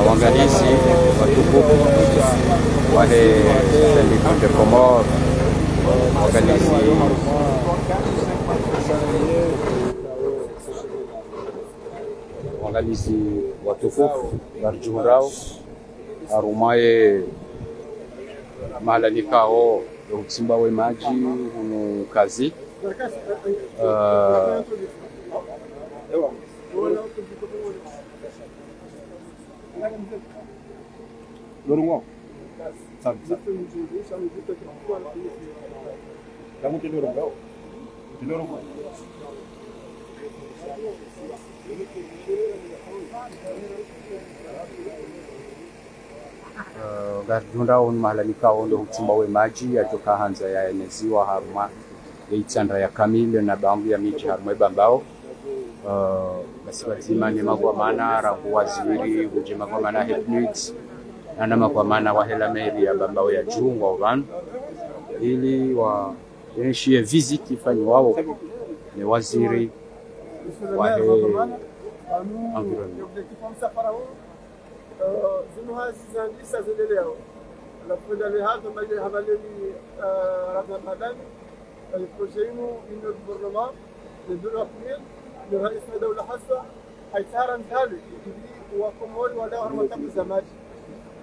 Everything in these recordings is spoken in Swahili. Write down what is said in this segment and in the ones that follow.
waangalizi watukufu wale de Comores, waangalizi watukufu barjurao arumaye malalikao utimba we maji hunu kazi Lorongwao. Sabe. Kamu di Lorongwao. Di Lorongwao. Gardunda on malalikao ndo utimba we maji atoka hanza ya eneziwa haruma itandra ya kamili na bangu ya miji haruma bambao basi watima ni magwa mana rabu waziri uje magwa mana hepnuits na magwa mana wahela meri ya bambao ya jungwa uvan ili wa yenishie visit ifanyi wao ni waziri wahe environment. لرئيس الدولة حصة حيثارا ذلك وكمول ولا هرمتم الزماج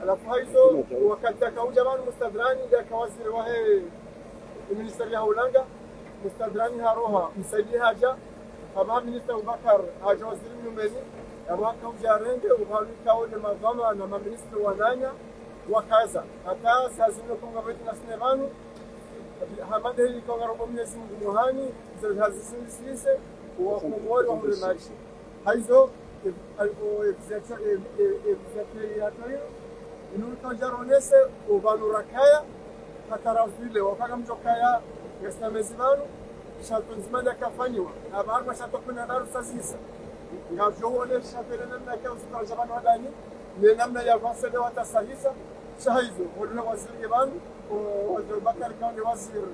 الفايزو وكذا كوجمان مستدراني ذاك وزير وهي المنستر هولندا مستدراني هروها مسليها جا أما منستر بكر هاجا وزير النماني أما كوجارين وهالي كون ما ضمن أما منستر ونانيا وكذا هكذا سازنكم قبلنا سنيرانو حمد هي كون ربما يزين مهاني زي هذا السياسة وكمول وهم الماشي حيث الإكزاترياتوري إنه تجارونيس وبانو ركايا هترافيله وكم جوكايا يستمزمانو شاتون زمان كفانيو أبغى ما شاتو كنا نارو سازيسا يجوونه شاتلنا نكاو سترجمان وداني لنمنا يفصل دوات سازيسا شايزو ولنا وزير يبان وزير بكر كان وزير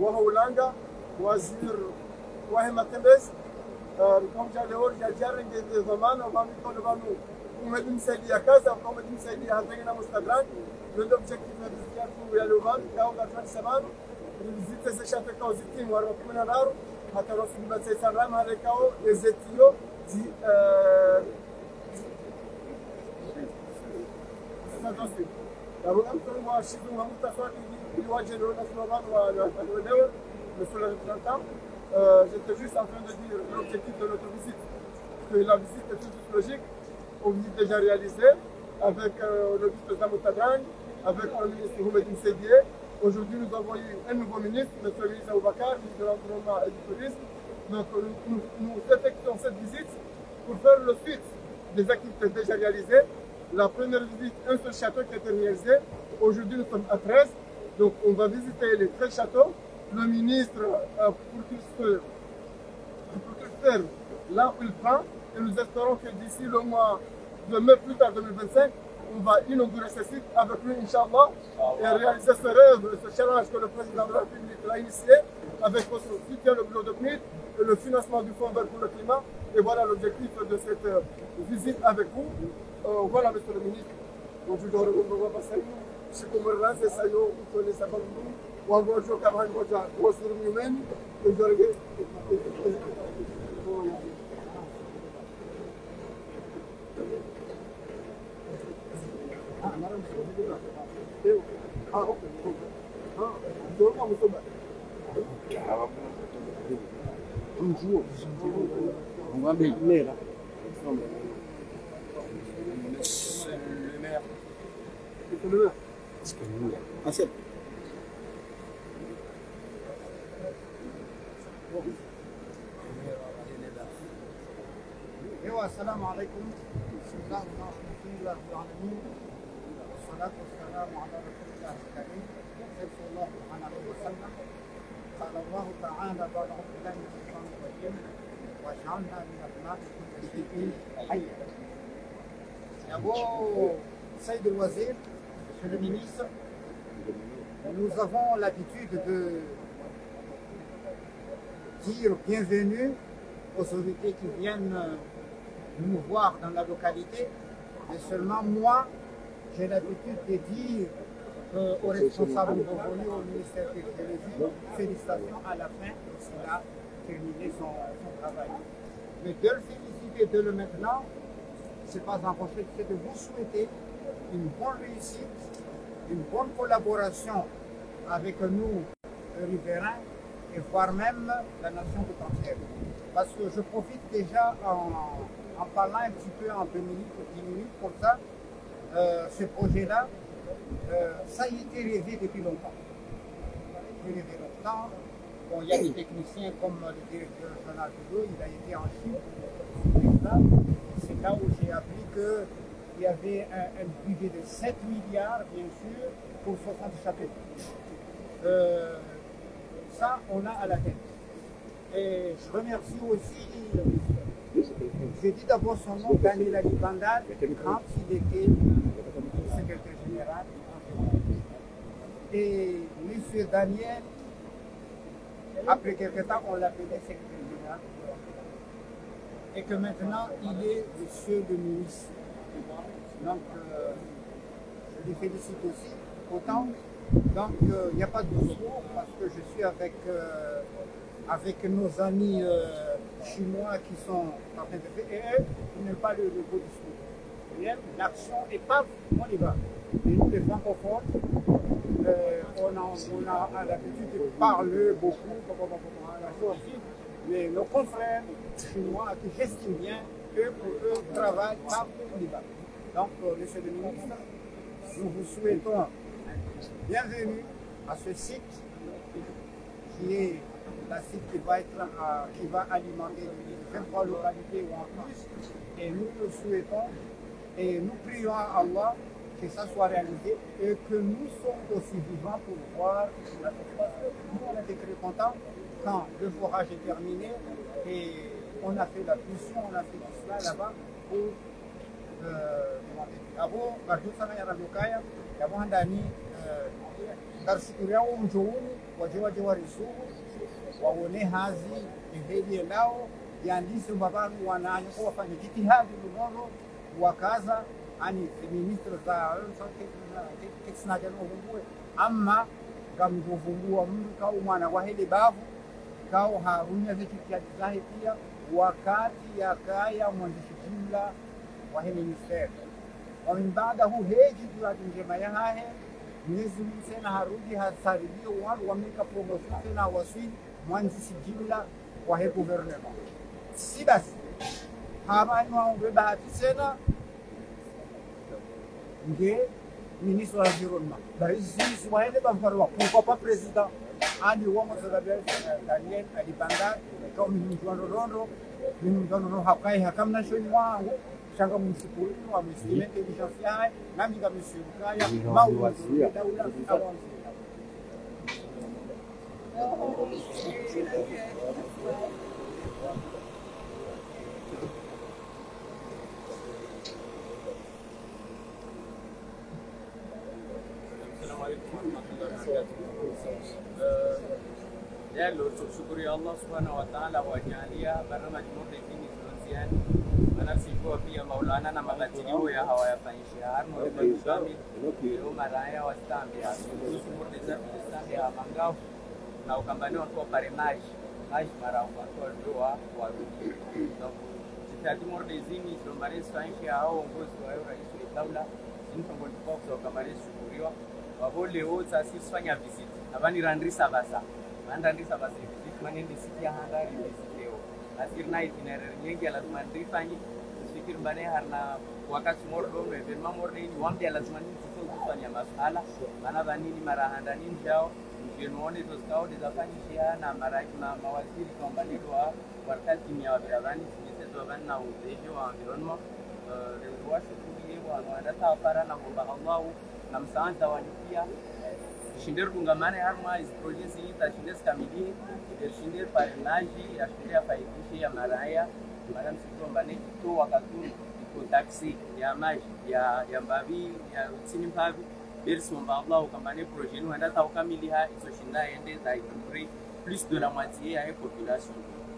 وهولندا وزير وهي متبس رقم جالور جالجارن جد زمان وما بيكون بانو ومدين سيدي كذا ومدين سيدي هذينا مستدران من دوب جكي في الزيارة ويالوفان كاو دارفان سبان الزيت زشات كاو زيتين ورقمنا نارو حتى رسول الله صلى الله عليه وسلم كاو زيتيو زي لو أنتم واشدوا هم تفاعلين يواجهون الأسباب والدول مثل الجنتام. J'étais juste en train de dire l'objectif de notre visite, que la visite est toute logique, on visite déjà réalisée avec le ministre Zamoutadran, avec le ministre Houmeddine Sédié. Aujourd'hui, nous avons eu un nouveau ministre, M. Ministre Aboubakar, ministre de l'Environnement et du Tourisme. Donc, nous effectuons cette visite pour faire le suite des activités déjà réalisées. La première visite, un seul château qui a été réalisé. Aujourd'hui, nous sommes à 13. Donc, on va visiter les 13 châteaux. Le ministre, pour qu'il fasse là où il prend, et nous espérons que d'ici le mois de mai, plus tard 2025, on va inaugurer ce site avec lui, Inch'Allah, et réaliser ce rêve, ce challenge que le président de la République a initié, avec votre soutien, le bureau de PNID, et le financement du Fonds vert pour le climat. Et voilà l'objectif de cette visite avec vous. Voilà, monsieur le ministre. Donc, je dois remercier passer. Je suis comme le reste, et ça y est, vous connaissez ça comme nous. وأقول كمان وجه وصل يومين الدرجة On va bien. السلام عليكم. بسم الله الرحمن الرحيم. العالمين. والصلاة والسلام على رسول الله الكريم صلى الله عليه وسلم. قال الله تعالى بعد أعوذ بالله من الشيطان الرجيم وجعلنا من أبناء كل شيء حيا. يا أبو سيد الوزير, monsieur le ministre, nous avons l'habitude de dire bienvenue aux invités qui viennent de nous voir dans la localité, mais seulement moi, j'ai l'habitude de dire aux responsables revenus au ministère de l'Économie, félicitations à la fin, lorsqu'il a terminé son travail. Mais de le féliciter de le maintenant, ce n'est pas encore fait, c'est de vous souhaiter une bonne réussite, une bonne collaboration avec nous, riverains, et voire même la nation tout entière. Parce que je profite déjà en parlant un petit peu en 2 minutes ou 10 minutes pour ça. Ce projet-là, ça a été rêvé depuis longtemps. Depuis longtemps. Bon, il y a des techniciens comme le directeur régional de l'eau, il a été en Chine. C'est là où j'ai appris qu'il y avait un budget de 7 milliards, bien sûr, pour 60 châteaux. Ça, on a à la tête. Et je remercie aussi, j'ai dit d'abord son nom, Daniel Ali Bandar, quand il était secrétaire général. Et M. Daniel, après quelque temps, on l'appelait secrétaire général. Et que maintenant, il est monsieur le ministre. Donc, je les félicite aussi. Autant, donc, il n'y a pas de discours parce que je suis avec nos amis chinois qui sont en train de faire. Et eux, ils n'aiment pas le beau discours. Ils aiment l'action et pas, on y va. Et nous, les francophones, on a l'habitude de parler beaucoup, mais nos confrères chinois qui j'estime bien, eux, pour eux, travaillent pas on y va. Donc, monsieur le ministre, nous vous souhaitons bienvenue à ce site qui est la site qui va alimenter les 23 localités ou en plus. Et nous le souhaitons et nous prions à Allah que ça soit réalisé et que nous sommes aussi vivants pour voir la situation. Nous, on était très contents quand le forage est terminé et on a fait la mission, on a fait tout cela là-bas pour abo bardu sana ya rabukaya ya ndani darsukuria umjouni waje warisuhu waone hazi eheli lao yandisi babaru wanani kwa wafanya jitihadi lunono wakaza ani ministre za teknolojia n'ubuwe amma gamvumbua mtu kwa mwana wa heli bavu kao harunya vitu vya zahi pia wakati ya kaya mwandishi jumla wa hili ministeri. ومن بعده هيجي دلوقتي njema hahe Mwenyezi Mungu tena harudi hasaridio watu wameka promotion tena wasili mwanzisi jumla wa he gouvernement. Si basi habari waombe bahati tena nge ministre wa environnement. Basi sisi waende bamfarwa pourquoi pas président ali wa mzalabia Daniel Ali Bandar kama mjwano rondo mjwano hakai hakamna shoni wangu shanga municipal wa msime intelligence nami kama mshirikaya mauwazia daula awanzi. Leo tumshukuru Allah Subhanahu wa Ta'ala wajalia barnamij moja hii tunaziani wanasifua pia Maulana na mabatilio ya hawayafanyishi harmo kami leo maraya wastambi hasu mordeza stambi ya mangao na ukambani wa pare maji mara kwa doa wa donc tadi mordezini sombare sanshi hao ongozi wa rais wa daula intongo kwa kamari shukuriwa wabole wote asifanya visit abani randrisa basa mandandisa basi manende sikia handari leo asirna itinerary nyingi lazima ndifanyi fikir bane harna wakati mordo mevema mordo ni wambi lazima kufanya masala maana banini mara handani njao ngione tozikao dizafanyishia na mara kuna mawaziri kwamba ndio wakati ni wa biravani sisi bana uwezo wa environment washukurie wanataka para na kwamba Allah na msaada wa pia Shinder kungamane harma is project hii tashindes kamili shinder parnaji ya shinder faidisha ya maraya madam sikombane to wakatu iko taxi ya maji ya mbavi ya tsini mbavi bersomba Allah ukambane projet ni wanda ta kamili ha iso shinda ende za ikuri plus de la moitié ya population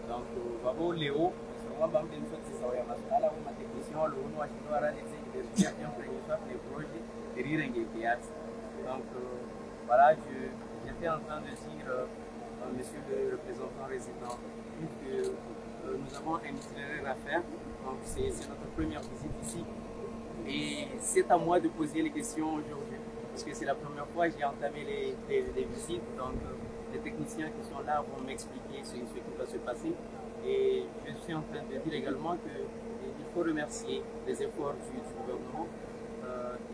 donc babo leo kwamba mbe msote sawa ya masuala au mateknisien walionu washindwa réaliser des bien préhistoire des projets rirenge kiasi. Donc voilà, j'étais en train de dire monsieur le représentant résident que nous avons un itinéraire à faire. Donc c'est notre première visite ici et c'est à moi de poser les questions aujourd'hui parce que c'est la première fois que j'ai entamé les visites. Donc les techniciens qui sont là vont m'expliquer ce qui va se passer. Et je suis en train de dire également qu'il faut remercier les efforts du gouvernement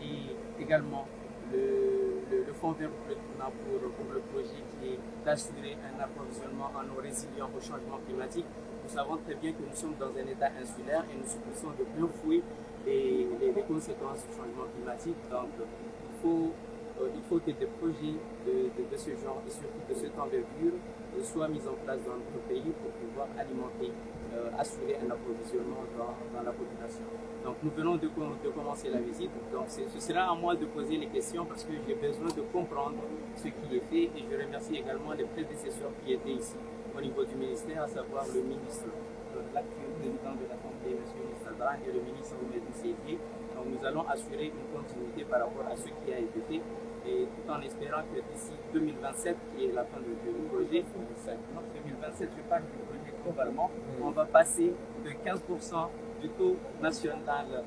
et également le Fonds vert pour le projet qui est d'assurer un approvisionnement en eau résilient au changement climatique. Nous savons très bien que nous sommes dans un état insulaire et nous subissons de plein fouet les conséquences du changement climatique. Donc il faut que des projets de ce genre et surtout de cette envergure soient mis en place dans notre pays pour pouvoir alimenter, assurer un approvisionnement dans la population. Donc nous venons de commencer la visite, donc ce sera à moi de poser les questions parce que j'ai besoin de comprendre ce qui est fait et je remercie également les prédécesseurs qui étaient ici au niveau du ministère, à savoir le ministre, l'actuel président de l'Assemblée, M. Sadran, et le ministre Oumed Seydi. Donc nous allons assurer une continuité par rapport à ce qui a été fait et tout en espérant que d'ici 2027, qui est la fin du projet, 2027, je parle du projet globalement, on va passer de 15% du taux national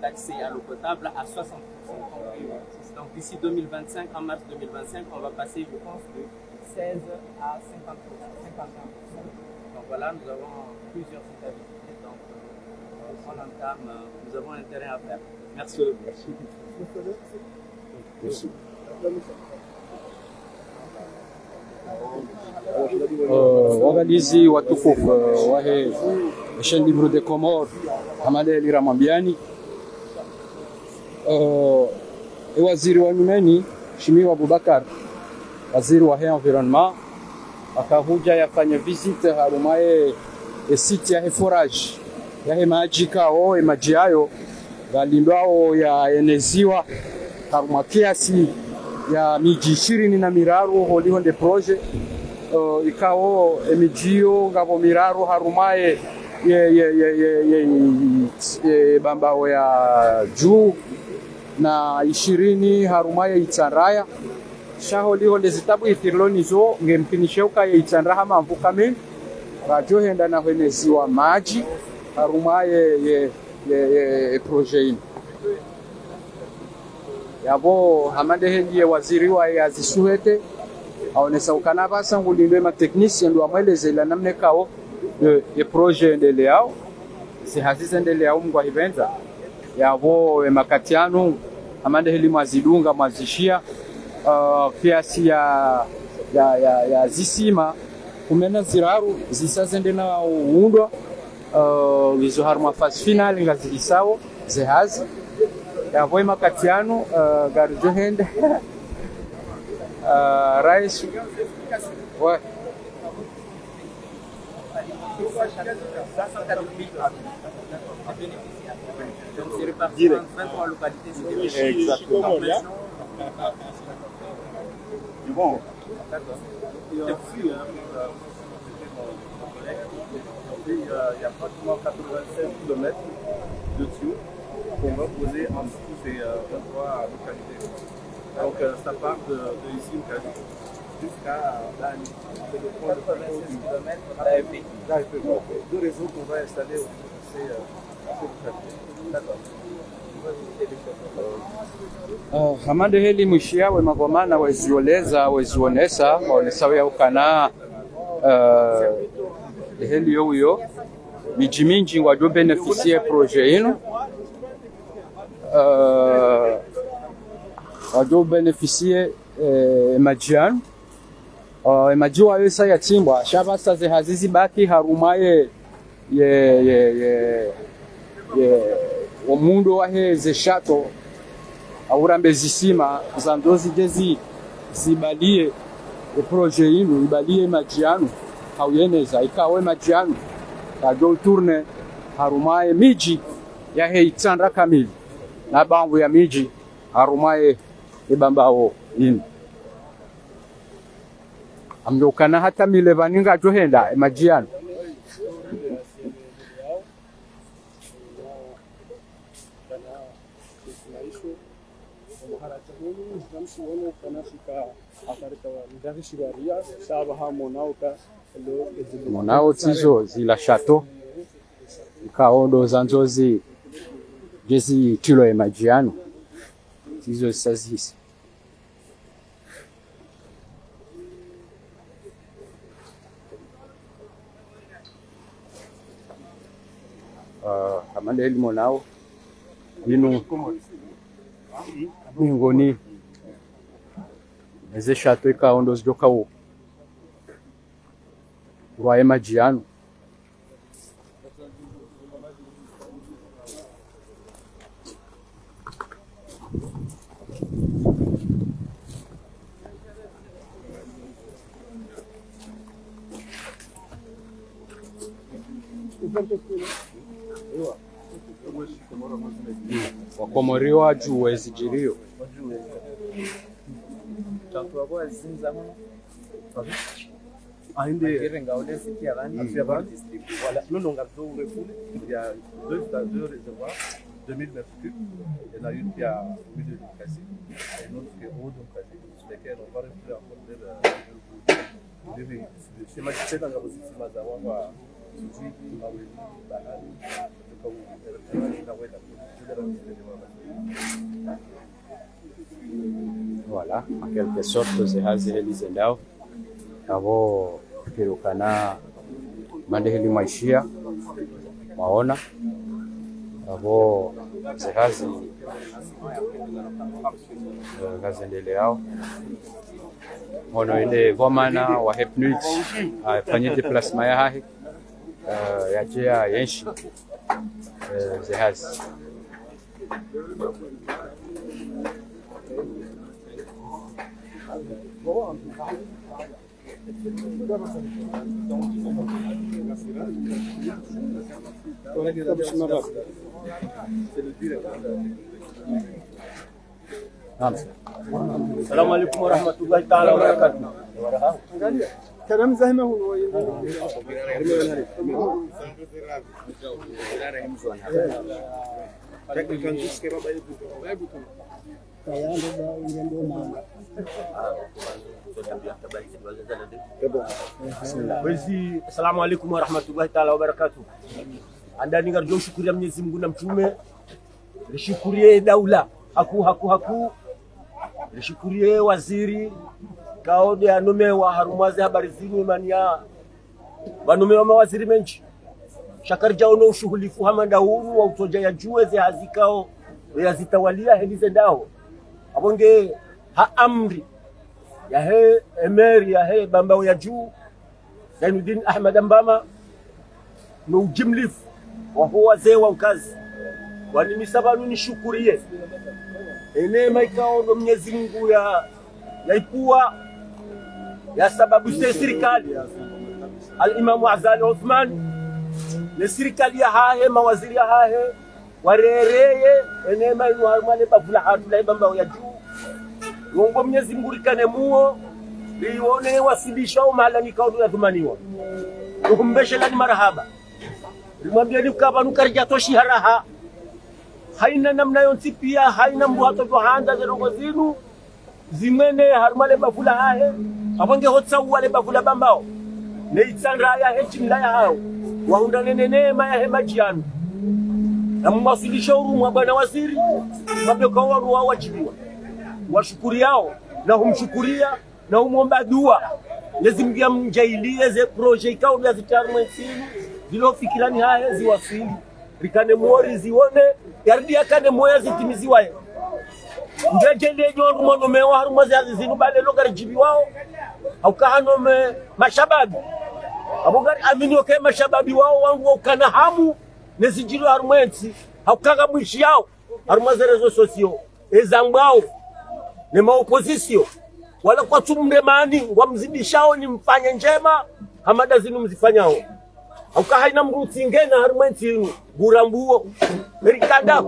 d'accès à l'eau potable à 60%. Donc d'ici 2025, en mars 2025, on va passer, je pense, de 16 à 50%, 51%. Donc voilà, nous avons plusieurs sites à visiter, donc on entame, nous avons intérêt à faire. Merci. Merci. Waangalizi watukufu wahe Chaîne Libre des Comores Hamada Elira Mwambiani, waziri wa nyumeni Mheshimiwa Abubakar, waziri wa environnement, akahuja yafanya visite harumaye site ya forage ya maji kao maji hayo galindwao ya eneziwa haruma kiasi ya miji 20 na miraru holihonde projet ikao emijio ngabo miraru harumaye bambao ya juu na 20 harumaye itsanraya shaholihonde zitabu itirlonizo ngemkinisheuka ya itsanraha mamvuka mimi radio henda na eneziwa maji harumaye projet ini yabo hamande hendiye waziri wa yazisuhete aonesa ukana basa ngulindwe ma technicien ndo amwelezela namne kao de projet ndele yao si hazize ndele yao mngwa hivenza yabo makatiano hamande heli mwazidunga mwazishia kiasi ya zisima kumena ziraru zisazende na uundwa wizo harma fase final ngazilisao zehazi yavo makatiano garjo hende rais ouais donc c'est réparti dans 23 localités. Exactement. Bon. D'accord. Il y a pratiquement 85 km de tuyaux qu'on va poser entre tous ces 23 localités. Donc ça part de ici jusqu'à l'année. C'est le point de 86 km d'AFP. Deux réseaux qu'on va installer au niveau de ces localités. D'accord. Hamande heli mwishia we magomana wezioleza wezionesa waonesawe ya ukana heli yo miji mingi ngwajo beneficie projet ino wajo beneficie majiano majiwa yesa yatimbwa shabasa ze hazizi baki harumaye omundo waheze shato aurambe zisima zandozi jezi zibalie projet ino ibalie majiano hauyeneza ikawe majiano kajo tourne harumaye miji ya heitsandra kamili na bambu ya miji harumaye ibambao ini amjokana hata mile vaninga johenda majiano Maharaja hunu namsi wono kanashika akarika ndari shibaria shaba hamonao ka monao tizo zila chateau ikaondo zanzozi jezi tilo ya majiano tizo sazisi kamanda elimo nao ninu mingoni eze chateau ikaondo zijoka u Rwaye majiano wakomoriwa juu wezijirio Tatuwa zinza hono. Ainda Kirenga ule sikia bani. voilà, nous on a besoin il y a deux réservoirs, 2000 mètres cubes. Il y en a une qui a 1000 de quasi et une autre qui est haute de quasi, sur lesquelles on va rester en train de schéma qui fait dans la position de Mazawa, Suji, Maui, Bahani, voilà en quelque sorte zehazi helizendao abo kirukana mande heli maishia maona abo zehazi gazendeleao mono ile gomana wa hepnut afanye déplacement ya hahi yajea yenshi zehazi السلام عليكم ورحمة الله تعالى وبركاته. كلام زهمه هو السلام عليكم ورحمة الله تعالى وبركاته. Andani ngarjo shukuria Mwenyezi Mungu na mtume, nishukurie daula haku nishukurie waziri kaode anomewa harumaze habari zinu imania wanomewa mawaziri menchi shakari jao no ushuhulifu hamanda hunu wa utoja ya juwe ze hazikao ya zitawalia helize ndao abonge ha amri ya he emeri ya he bambao ya juu Zainuddin Ahmad Mbama no ujimlifu wa huwa ze wa ukazi wanimisabanu nishukurie enema ikaondo Mwenyezi Mungu ya ipua ya sababu serikali al-Imam Azali Uthman ne serikali ya hahe mawaziri ya hahe warereye enema inu harumane bavula hatu la ibamba ya juu Mungu Mwenyezi Mungu rikane muo lione wasilisha mahala nikaondo ya thumaniwa ukumbeshe lani marahaba limwambia nikaba nukarija toshi haraha haina namna yonsi pia haina mbuhato johanda zerongo zinu zimene harumale bavula hahe abonge hotsa wale bavula bambao ne itsandra ya hechimla ya hao waunda neema ya hemajiano na mwasilisha urumwa bwana waziri mabeka wao wajibiwa washukuri yao na humshukuria na humomba dua lazimgia mjailie ze project au ya zitarmensini zilofikirani hahe ziwasili rikane muori zione yardia kane moya zitimiziwa ngejele nyoru mono mewa harumazi azizinu bale logari jibi wao au kahano mashababi abogari amini oke mashababi wao wangu kana hamu nezijiro harumwensi au kaga mwishi yao harumazi rezo sosio ezambao ne maopozisio wala kwa tumremani wamzidishao ni mfanye njema hamada zinu mzifanyao au kahaina mruti ngena harumwensi gurambuo merikanda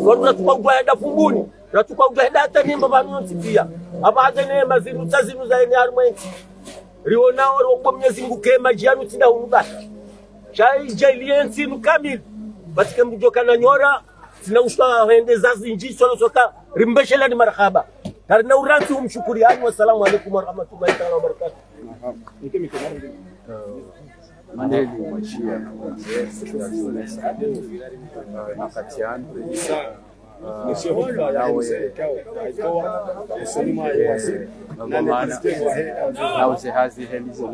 watu tukagwa enda fumbuni na tukagwa enda hata nimba banonsi pia abaze neema zinu tazinu za ene harumwensi rionao ro Mwenyezi Mungu kema jianu tinda unubata chai jaliensi nukamili basike mjoka na nyora sina ushwa hende zazi inji solo soka rimbeshela ni marhaba tarina uranti umshukuriani. Wassalamu alaikum warahmatullahi ta'ala wabarakatuh. Mandeli mwachia na katiani nauze hazi helizo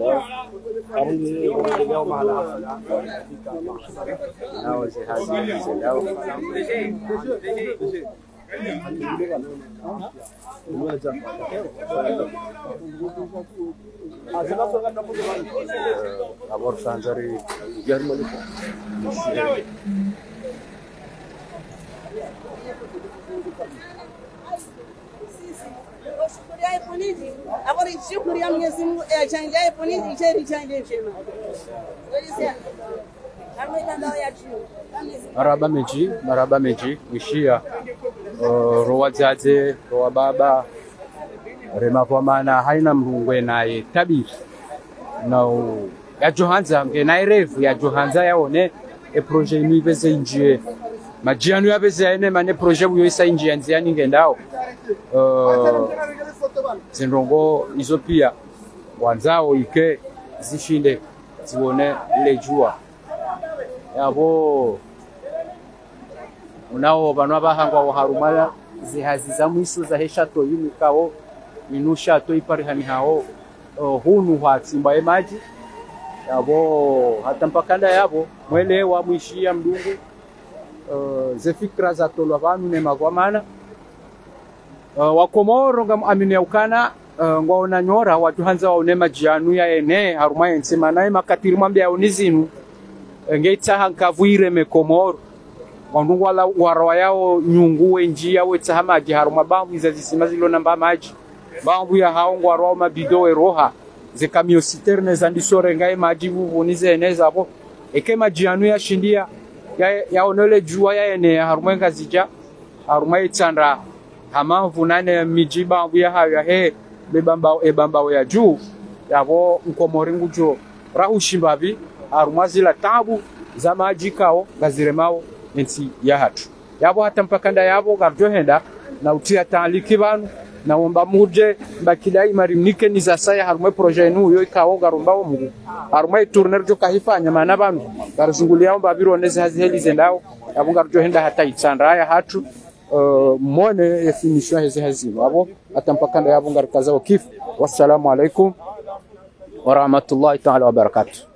nauze hazi helizo lao abor sanjari jarmali Shukuri ya Mwenyezi Mungu achanjaye polisi icheri chanje chema. maraba meji wishia rowa zaze rowa baba rema kwa maana haina mrungwe naye tabiri na ya Johanza na revu ya Johanza yaone e projet ni beze injie majianu ya beze ene mane projet buyo isa injie nziani ngendao zinrongo izo pia wanzao ike zishinde zione ile jua yabo unao banwa bahangwa wa harumala zihazi za mwiso za heshato yimikawo minusha to iparihani hao hunu hatsimba emaji yabo hata mpakanda yabo mwelewa mwishia mdungu ze fikra za tolwa vanu ne magwamana wakomoro ngam amine ukana ngwaona nyora watu hanza waone majianu ya ene haruma ensema naye makatiri mwambia onizinu ngeita hankavuire mekomoro wandu wala warwa yao nyungu wenjia wetsa maji haruma bambu izazisima zilo namba maji bambu ya hao ngwarwa mabido eroha zekamio citerne zandisore ngai maji vuvunize eneza hapo eke majianu ya shindia ya onele jua ya ene haruma ngazija haruma itsandra hama vunane mijiba ya hayo he bebamba ya juu yabo nkomoringu jo rahushimbavi arumazila tabu za maji kao gaziremao nti ya hatu yabo hata mpakanda yabo garjohenda na utia taaliki banu na omba muje bakila imarimnike ni za saya harumwe projet nu yo kao garumbao mungu harumwe tourner jo kahifanya mana banu garzungulia omba bironeze haziheli zendao yabo garjohenda hata itsandra ya hatu mwone definition hezi hazino abo atampakanda yabo ngarikaza okifu. Wassalamu alaikum warahmatullahi ta'ala wabarakatuh.